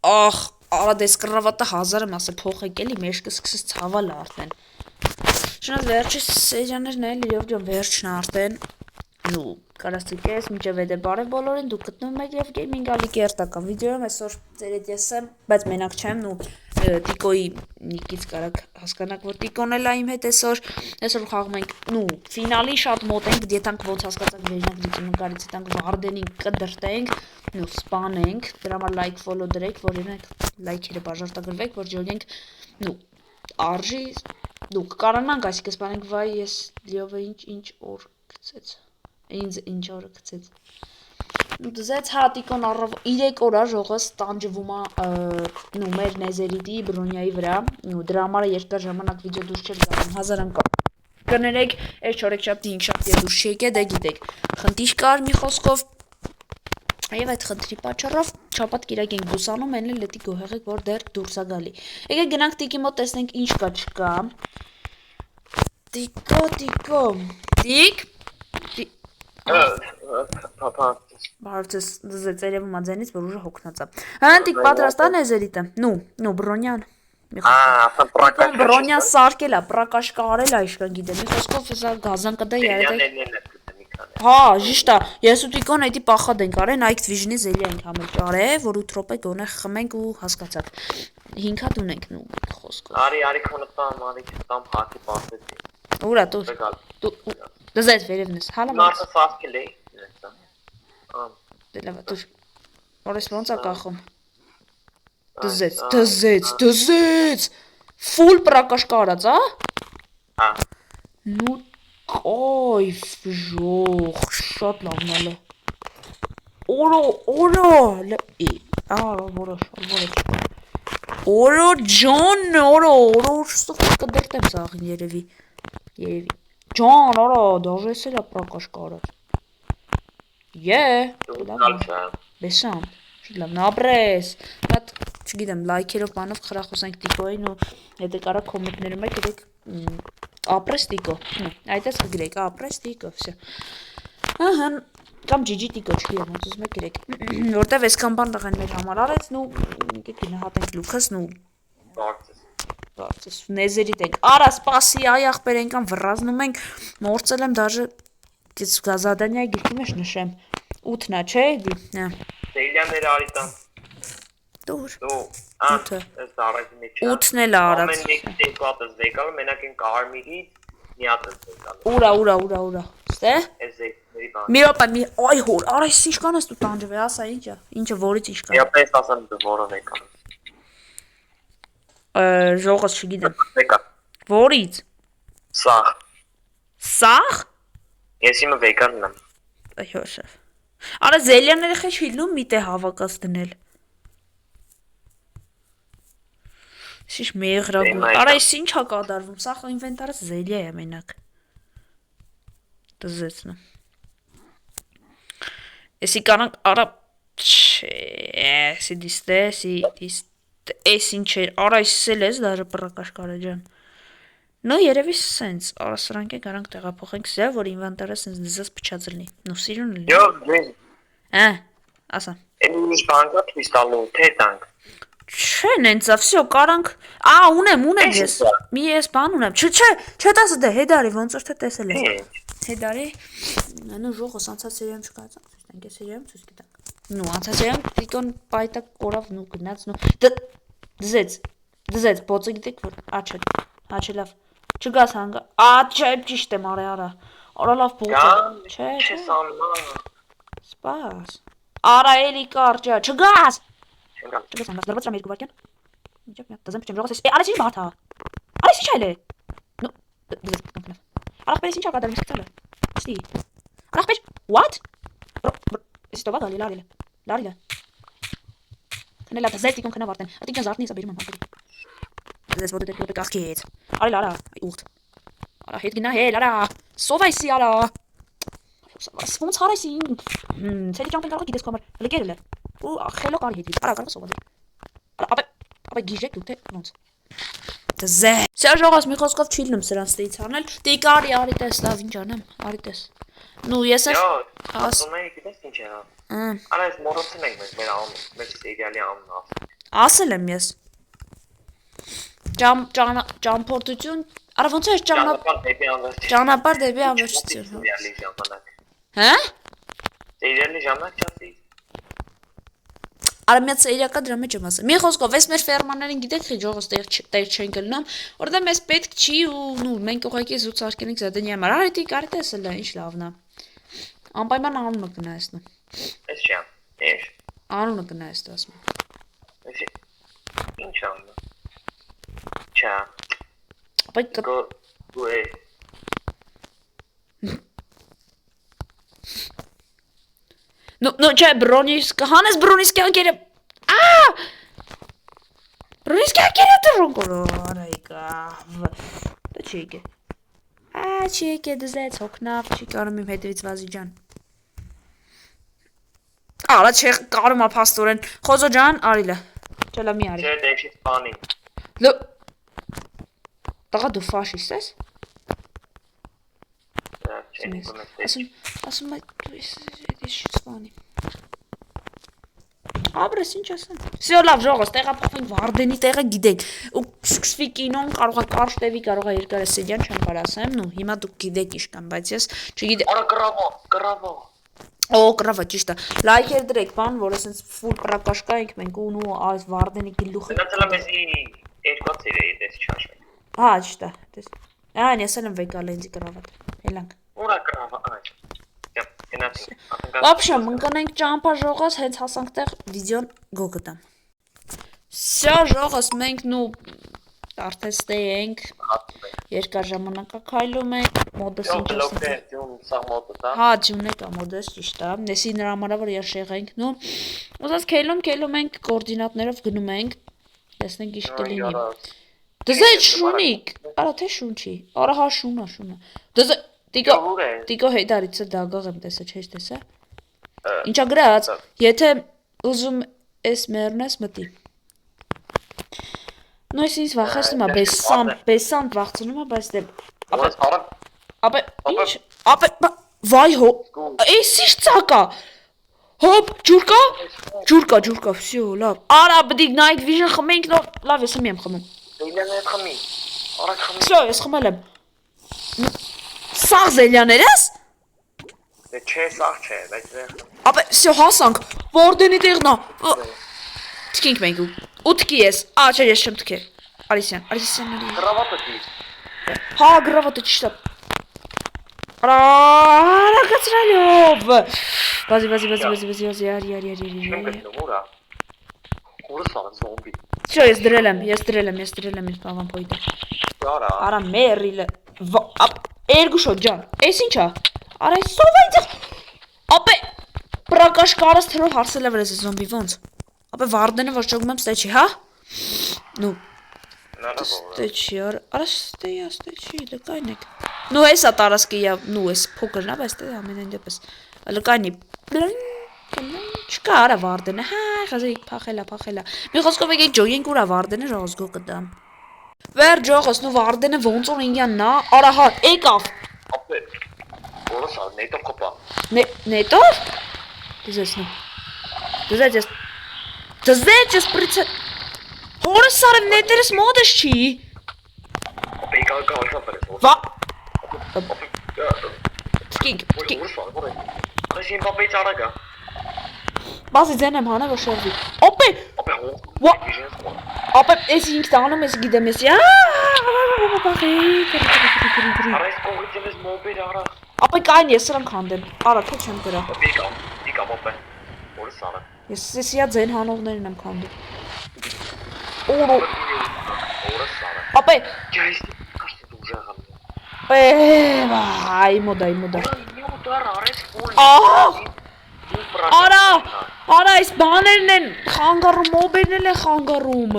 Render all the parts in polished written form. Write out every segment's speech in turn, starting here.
Ախ, արա դες կռավատը 1000 եմ ասել փոխեք էլի մեջքը սկսեց ցավալ արդեն։ Շնորհ վերջի սերիաներն էլ Լիով ջան վերջն արդեն։ Նու կարասիկես մինչև հետ է բարև բոլորին դուք գտնում եք եւ գեյմինգ ալի կերտական վիդեոյում այսօր ձերդ ես եմ, բայց մենակ չեմ նու Տիկոյի նիկից կարակ հասկանաք որ Տիկոն էլ է իմ հետ այսօր խաղում ենք նու ֆինալի շատ մոտ ենք դետանք ոնց հասկացաք վերջնագրից նկարից տանք վարդենին կդրտենք նու սպանենք դրա համար լայք ֆոլո դրեք որ իրենք լայքերը բաժարտագրվեք որ ջորենք նու արժի դուք կարանանք այսինքն սպանենք վայ ես Լիովը ինչ օր գցեց ինձ ինչ օրը գցեց նու դզեց հատիկոն առավ 3 օր ժողը ստանջվում է նու մեր նեզերիտի բրոնյայի վրա նու դրա համար երկար ժամանակ վիդեո դուրս չէր գալու 1000 անգամ կներեք այս չորեքշաբթի 5-շաբթի դուրս չեկե դե գիտեք խնդիր կար մի խոսքով Եվ այդ խնդրի պատճառով շաբաթ կիրակ ենք բուսանում են էլ լետի գոհեղեք որ դեռ դուրս է գալի եկեք գնանք Տիկի մոտ տեսնենք ինչ կա չկա Տիկո Տիկ Papa. Բարցես դզեց երևում է ձենից որ ուժը հոգնած է Հանդիկ պատրաստ է նեզերիտը նու բրոնյան Բրոնյան սարկել է պրակաշկա արել է իշկան գիտեմ մի խոսքով հեսա գազան կդա երետ Հա ժիշտ է ես ու Տիկոն այդի պախած ենք արեն այդ վիժնի զելիա ենք համել ճարե որ 8 րոպե գոնե խմենք ու հասկացաք 5 հատ ունենք նու խոսքով Արի քոնտամ հակի պասեցի Ուրա դու դզեց վերևնես հալա Մարսը սասկել է Դելավա դուր Որես ոնց է կախում Դզեց Ֆուլ պրակաշկա արած Հա Նու Կայֆ ժող շատ լավնալ է Օրո Օրո ջան օրո ստուխ կդրտեմ սաղին երևի Ջան արա դաժե սերա պրակաշկա արած Բեսան Շատ լավ նաբրես Հատ չգիտեմ լայքերով բանով խրախոսենք Տիկոյին ու հետը կարա կոմենտներում եք երեք ապրես Տիկո այդպես կգրեք ապրես Տիկո վսյա Ահա կամ ջիջի Տիկո չգիտեմ ոնց ուզում եք գրեք որտեվ այսքան բան տղեն մեր համար արեց նու եկեք գնահատենք լուքս նու Բարձես նեզերիտ ենք արա սպասի այ ախպեր ենքան վռազնում ենք մորցել եմ դաժե Գազադանյայի գիրքի մեջ նշեմ 8-նա չէ Սելյաները արիտան Դուր 8-ը 8-ն էլ արած Ամեն մեկի հատը զեկալը մենակ են կարմիրից մի հատը զեկալը Ուրա Ստե Այս զեկների բան Մի րոպե մի այ հոր արա ես ինչ կանես դու տանջվի ասա ինչը որից ինչ կա Միապես ասեմ դու որով եկա Ժողս չգիտեմ Որից Սաղ Ես իմը վեգանն եմ Այհոշև Արա զելյաները խեչ հիլնում միտե հավակած դնել Սիշ մեղրագուն Արա ես ինչ հա կադարվում Սաղ ինվենտարս զելյա է մենակ Դզեցնը Եսի կանանք արա Սի դիստե Ես ինչ էր Արա իսել ես դարը պրակաշ կարը ջան Նո երևի սենց Արա սրանք է կարանք տեղափոխենք սյա որ ինվենտարը սենց դզես պչած լնի Նու սիրուն լնի Յո դույն ասա Ինչ բանկա թույս տալու թե տանք Չէ նենցա վսյո կարանք ունեմ ես մի ես բան ունեմ չէ տասը դե հետարի ոնց որ թե տեսել ես Հետարի նու ժողոս անցած սերիայում չկայացանք ցույց տանք այս սերիայում ցույց կտանք նու անցած սերիայում Տիկոն պայտակ կորավ նու գնաց նու դզեց բոցը գիտեք որ Հաչե լավ չգաս հանգա չէ ճիշտ եմ արա լավ բոց չէ Սպաս Արա էլի կարճա չգաս Չգաս հանգաս դրված եմ երկու վարկյան Միջև միատ դզեմ պչեմ ժողոս ես արես ինչ բարդ հա Արես ինչ այլ է Նու դզեց կնքնավ Արախպերես ինչ ակադար մի սկցել է Ստի Արախպեր What Ես տովա գալի լարիլը Քնելա դզեց Տիկոն քնավ արդեն Ատիկ ջան զարդնի եսա բերում եմ Դες որ դու դեպի կախքից Արի լարա ուղտ Արա հետ գնա հել արա Սովայսի արա Ոնց հարայսի Ցելի ճամփեն կարող գիտես կամար լեկերել է ու խելոք արի հետ արա կարող սովալ Արա ապա գիժեք դու թե ոնց Դզե Սա ժողոս մի խոսքով չիլնում սրանց դից անել Տիկարի արի տես լավ ինչ անեմ արի տես Նու ես Յո ասում եմ գիտես ինչ է Արա ես մորոցում ենք մեր սերիալի անունը Ասել եմ ես։ Ճամփորդություն, արա ոնց է ճանապարհ դեպի ամբողջություն։ Հա? Սերիալի ժամանակ չասի։ Արա մի սերիակա դրա մեջ եմ ասել։ Մի խոսքով, այս մեր ֆերմաներին գիտեք թե ջողս տեղ չեն գնում, որտեղ մեզ պետք չի ու մենք ուղղակի զուծարկենք զդենի համար։ Արա դի կարի տեսել է, ինչ լավն է։ Անպայման անունը կնայեցնու։ Էս չեմ։ Էս։ Անունը կնայեցնու ասում։ Էս ինչ անունը։ Չա։ Բայց Գո է։ No, c'è Broniska, Hannes Broniska anche. Ah! Broniska anche Raiga. Da çeke. Çeke düzelt oknav çıkarım hedvit vazican. Ara çek karma pastoren. Xozocan arıyla. Çelami arı. Չէ, դե Իսպանի։ Lo. Daha du faşistes? Ասում է դու ես Իսպանի։ Աբրես ինչ ասեմ։ Всё լավ ժողոս, տեղափոխենք Վարդենի տեղը գիտեք։ Ու սկսվի կինոն կարող է կարճ տևի, կարող է երկար սեդյան չեմ կարասեմ, նու հիմա դուք գիտեք ինչ կան, բայց ես չգիտեմ։ Արա կրավո։ Օ, կրավա ճիշտ է։ Լայքեր դրեք, բան, որ ասենց ֆուլ պրակաշկա ենք մենք ու այս Վարդենի գլուխը։ Գնացել եմ էսի երկու սերիա դες չաշվի։ Հա, ճիշտ է։ Տես։ Այն ես եմ վեկալենձի կրավատ։ Հելանք։ Ուրա կրավա, այ։ Գնացի։ Вообще, մնկանենք ճամփա ժողոս, հենց հասանք տեղ վիդեոն գոգտամ։ Всё ժողոս մենք նու արդեն ստե ենք։ Երկար ժամանակակայլում ենք, մոդս ինչ ասենք։ Հա, ջունը կա մոդս ճիշտ է։ Նեսի նրա համար որ երշեղ ենք նու։ Ոսած քելում ենք կոորդինատներով գնում ենք։ Տեսնենք ինչ կլինի։ Դզե շունիկ, արա թե շունչի։ Արա հա շունա։ Դզե Տիկո հետարիցը դագաղ եմ տեսա, չես տեսա։ Ինչա գրած, եթե ուզում ես մեռնես մտի։ Ну ես ինձ վախեցնում եմ, բեսանտ վախցնում եմ, բայց դե Ապե ինչ, ապե վայ հո, էս ինչ ցակա։ Հոպ, ջուրկա, всё, լավ։ Արա բդիկ night vision խմենք, լավ ես եմ խմում։ Զելյան է խմի։ Արա խմի։ Всё, ես խմել եմ։ Սաղ զելյաներ ես։ Դե չէ, սաղ չէ, բայց Ապե, всё, հասանք, Վարդենի տեղն է։ Թքենք մենք ու թքի ես։ Չէ, ես չեմ թքել։ Արիսյան արի։ Գրավատը դի։ Հա, գրավատը ճիշտ է։ Արա գծրալով։ Բազի, արի։ Ուրա։ Ուրսա զոմբի։ Всё, ես դրել եմ ինձ բավան փոյտը։ Արա մերիլը։ Երկու շոտ ջան։ Էս ինչա։ Արա սովա ինձ։ Ապե պրակաշ կարս թրով հարսել է վրեզ զոմբի ոնց։ Ապե Վարդենը ոչ ճոգում եմ ստե չի, հա։ Նու։ Ստե չի, արա ստե չի, լկայնեք։ Նու էսա տարածքի յա, նու էս փոքրն է, բայց ստե ամենայն դեպս։ Լկայնի։ Չկա արա Վարդենը, հա, խազիկ փախելա։ Մի խոսքով եկեք ջոյենք ուրա Վարդենը ժողովզգո կտամ։ Վեր ջողոս նու Վարդենը ոնց որ ինյանն է, արա հա, եկավ։ Ապե Ուրսա նետով կոպա։ Նետով։ Դզեսնու։ Դզեց պրիցը։ Հորս սարը նետերս մոդս չի։ Ապե կա պրես։ Վա։ Թքինք։ Աշին պապեից արագա։ Բազի ձեն եմ հանա որ շերվի։ Ապե։ Ապե ես ինք տանում ես գիտեմ ես։ Արայս կողից եմ ես մոբիլ արա։ Ապե կայն ես սրանք հանդեմ։ Արա թե չեմ կրա։ Դիկա մոբիլ։ Որս արա։ Ես սեսիա ձեն հանողներն եմ քանդում։ Ապե։ Ջայս կաշտի դուժաղամ։ Այ մոդա։ Արա այս բաներն են խանգարում, մոբերն են խանգարում։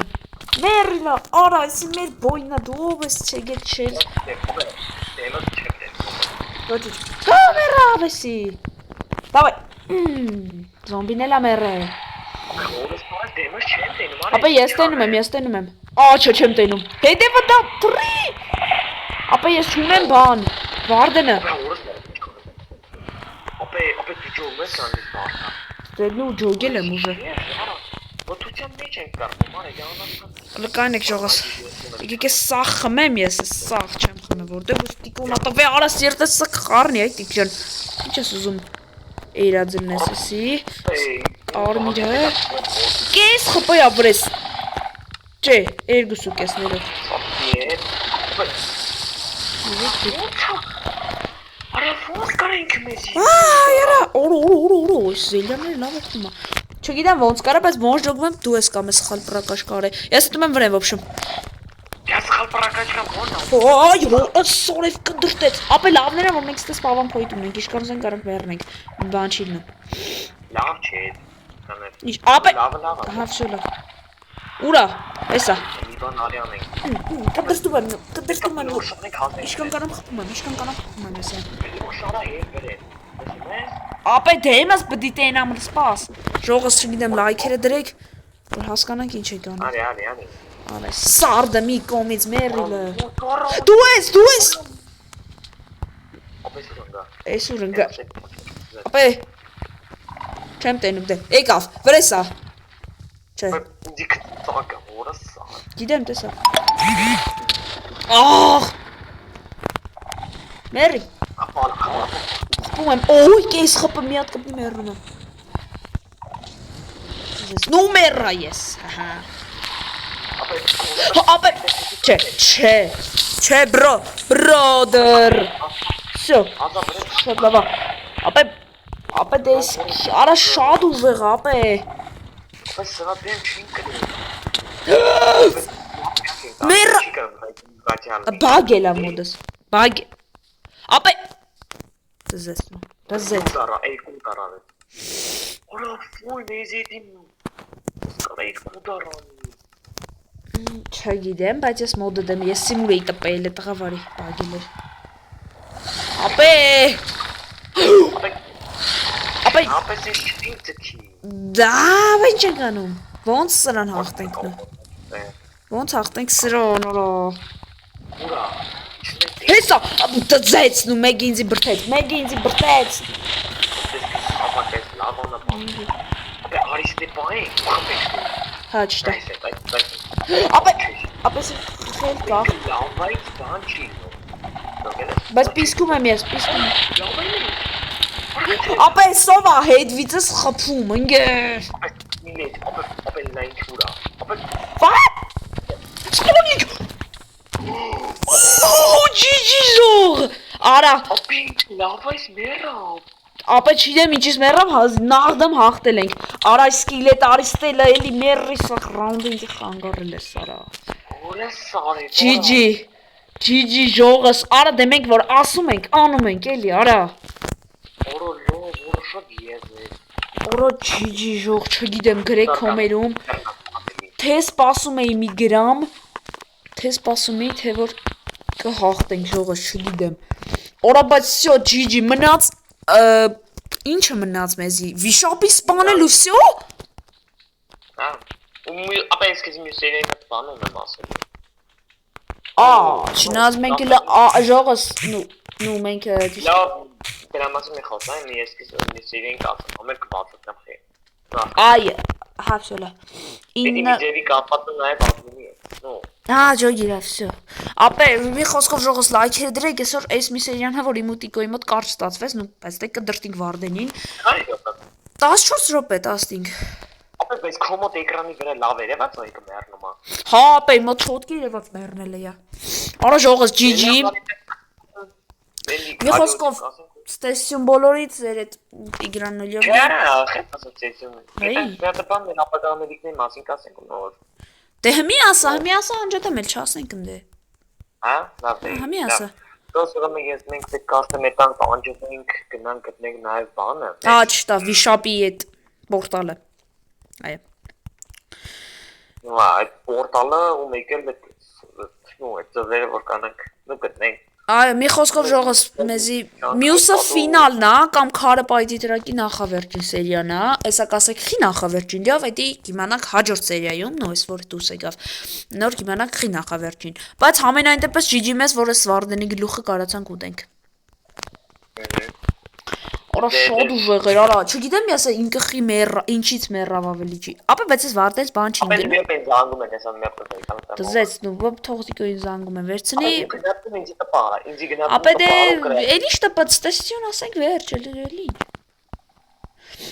Մերիլա, արա, այս մեր բոյնա դու ով ես չեգել չել։ Կամերա ավեսի։ Դավայ, զոմբին էլ ամերը։ Ապե ես տենում եմ։ Չէ չեմ տենում։ Հետևը դա տրի։ Ապե ես չունեմ բան, Վարդենը։ Ապե դու ջոմ ես անից բարդա։ Դե նու ջոգել եմ ուժը։ Ո՞թու Ուրախության մեջ ենք կառնում, արի յանացան։ Լկայնեք ժողս։ Եկեք է սաղ խմեմ ես, սաղ չեմ խմեմ, որտեղ ուս տիկունա տվե արա սիրտը սկ խառնի, այ տիկ ջան։ Ինչ ես ուզում իրաձելնես էսի։ Արմիրը։ Կես խպայ ապրես։ Չէ, երկուսու կեսներով։ Արա ո՞նց կարենք մեզի։ Яра, օրո, զելյանները լավ է խմա։ Չգիտեմ ոնց կարա, բայց ոնց ժողվեմ դու ես կամ ես սխալ պրակաշկար է։ Ես ուտում եմ վրան, ոբշեմ։ Ես սխալ պրակաշկա ո՞ն։ Այո, սորև կդրտեց։ Ապա լավներ է որ մենք ստես պավան փոյտում ենք, իշքան զեն կարանք վերնենք։ Բան չի լինում։ Լավ չէ։ Ինչ, ապա Լավ։ Հա, всё լավ։ Ուրա, էսա։ Մի բան արյան ենք։ Կդրտում եմ։ Ուրշանենք հազենք։ Իշքան կանամ խփում եմ ես։ Ուրշանա հետ վերեն։ Ապա դեմս բդի տենամ սպաս։ Ժողս չգիտեմ լայքերը դրեք, որ հասկանանք ինչ եք անում։ Արի։ Արե, սարդը մի կոմից մերիլը։ Դու ես։ Էս ուր ընկա։ Ապա չեմ տենում դե։ Եկավ, վրեսա։ Չէ։ Դիք տակը որսա։ Գիտեմ տեսա։ Ահ։ Մերի։ Խփում եմ։ Օй, կես խփը մի հատ կպի մեռնում եմ։ Ну մեռա ես։ Հա։ Ապա Չէ, brother։ Всё։ Շատ լավ։ Ապա դես արա շատ ուժեղ ապա։ Բայց սրա դեմ չին կդի։ Մեռա։ Բագ էլա մոդս։ Բագ։ Ապա Դզեսնո։ Տարա, երկու տարավ է։ Օրա ֆուլ մեզետին սկարայք կուդարանի։ Չգիտեմ, բայց ես մոդը դեմ, ես սիմուլեի տպել է տղավարի բագել էր։ Ապե Ապես ես չին ծքի։ Դա ինչ ենք անում։ Ոնց սրան հաղթենք նո։ Ոնց հաղթենք սրան, օրա։ Ուրա։ Հեսա, դզեցնու մեկ ինձի բրթեց։ Ապա կես լավանա բան։ Ապե արիստե բան է, խմեք։ Հա, չտա։ Ապե Ապես խել կա։ լավայց բան չի։ Բայց պիսկում եմ ես, Ապե սովա հետվիցս խփում, ընգեր։ Միլետ, ապե լայն չուրա։ Վատ։ Սպոնիկ։ Ջիջի ժող։ Արա։ Ապի լավայց մերավ։ Ապա չգիտեմ ինչից մեռավ, նախդեմ հաղթել ենք։ Արա սկիլետ արիստելը էլի մեռի սա ռաունդը ինձ խանգարել է սարա։ Որը սարի։ Ջիջի ժողս, արա դե մենք որ ասում ենք, անում ենք էլի, արա։ Որը լավ, որը շատ եզ է։ Արա ջիջի ժող, չգիտեմ գրեք կոմերում, թե սպասում էի մի գրամ, թե սպասում էի, թե որ կհաղթենք ժողս, չգիտեմ։ Արա բայց всё, ջիջի մնաց Ինչը մնաց մեզի, վիշապի սպանելու всё։ Հա։ Ապա ես քեզ մի սերիա բանում եմ ասել։ Չնայած մենք էլ ժողս, նու մենք Լավ, դրա մասին մի խոսանք, ես քեզ մի սերիա կասեմ, ամեր կբացատրեմ խե։ Այ, հա, всё լավ։ Ինը դեպի կապատը նաև ասում եմ։ Ջոգիրա, всё։ Ապա մի խոսքով ժողս լայքերը դրեք, այսօր այս մի սերիան հա որ իմուտիկոյի մոտ կարճ ստացվեց, բայց դե կդրտինք Վարդենին։ 14 րոպե 15։ Ապա բայց քոմոդ էկրանի վրա լավ երևաց ու եկը մեռնում է։ Հա, ապա մոտ ֆոտկի երևաց մեռնել է։ Արա ժողս GG։ Մի խոսքով ստեսյուն բոլորից էր այդ Տիգրանոլյովի։ Չէ, խեփ ասոցիացիոն։ Դա բան մեն ապագա ամերիկների մասին կասենք նոր։ Դե հիմի ասա, անջատեմ էլ չասենք ընդ։ Հա, լավ է։ Հիմի ասա։ Դասը մենք պետք է կասեմ այդան անջատենք գնանք գտնենք նաև բանը։ Չտա վիշապի այդ պորտալը։ Այո։ Այդ պորտալը ու մեկ էլ այդ ծովերը որ կանանք գտնենք։ Այո, մի խոսքով ժողս մեզի մյուսը ֆինալն է կամ քարը պայթի դրակի նախավերջին սերիան է, հեսա կասեք խի նախավերջին, լավ, էդի կիմանանք հաջորդ սերիայում, նո էս որ դուս եկավ, նոր կիմանանք խի նախավերջին, բայց համենայն դեպս GG մեզ, որ էս Վարդենի գլուխը կարացանք ուտենք։ Արա շատ ուժեղ էր, արա, չգիտեմ ես իմ գլխի ինչից մեռավ ավելի չի։ Ապա բայց ես վարտես բան չի Ապա գնում։ մի պեն զանգում են հեսան մի հատ դեկալ։ Դզեց նու թողիկոին զանգում են վերցնի։ Գնացում ինձ տպա, ինձ գնացում։ Ապա դե էլի շտապած ստեսություն ասենք վերջ էլի։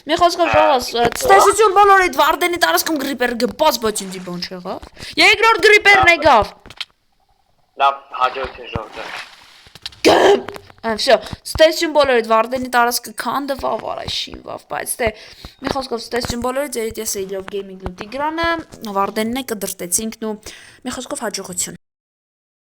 Մի խոսքով ժողոս, ստեսություն բոլոր այդ վարդենի տարածքում գրիպեր գպած, բայց ինձի բան չեղավ։ Երկրորդ գրիպերն եկավ։ Լավ, հաջողություն ժողովուրդ։ Всё, ստեսություն բոլոր այդ վարդենի տարածքը քանդվավ, արաշինվավ, բայց դե մի խոսքով ստեսություն բոլորից երիտես էիլով գեյմինգ ու Տիգրանը վարդենն է կդրտեցինք ու մի խոսքով հաջողություն։